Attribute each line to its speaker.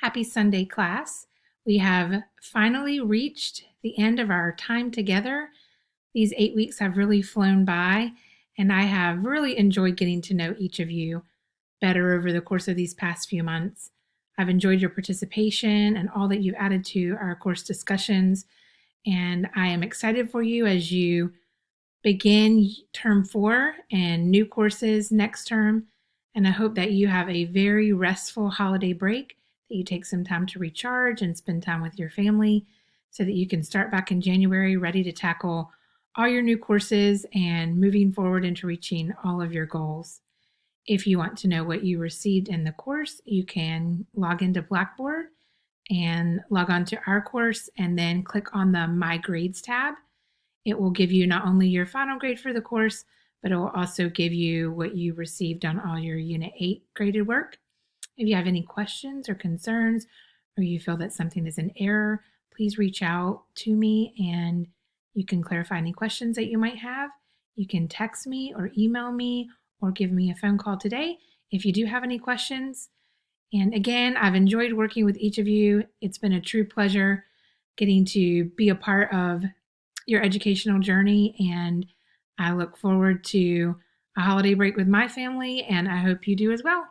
Speaker 1: Happy Sunday, class. We have finally reached the end of our time together. These 8 weeks have really flown by, and I have really enjoyed getting to know each of you better over the course of these past few months. I've enjoyed your participation and all that you've added to our course discussions, and I am excited for you as you begin term 4 and new courses next term. And I hope that you have a very restful holiday break, that you take some time to recharge and spend time with your family so that you can start back in January ready to tackle all your new courses and moving forward into reaching all of your goals. If you want to know what you received in the course, you can log into Blackboard and log on to our course and then click on the My Grades tab. It will give you not only your final grade for the course, but it will also give you what you received on all your Unit 8 graded work. If you have any questions or concerns, or you feel that something is an error, please reach out to me and you can clarify any questions that you might have. You can text me or email me or give me a phone call today if you do have any questions. And again, I've enjoyed working with each of you. It's been a true pleasure getting to be a part of your educational journey, and I look forward to a holiday break with my family, and I hope you do as well.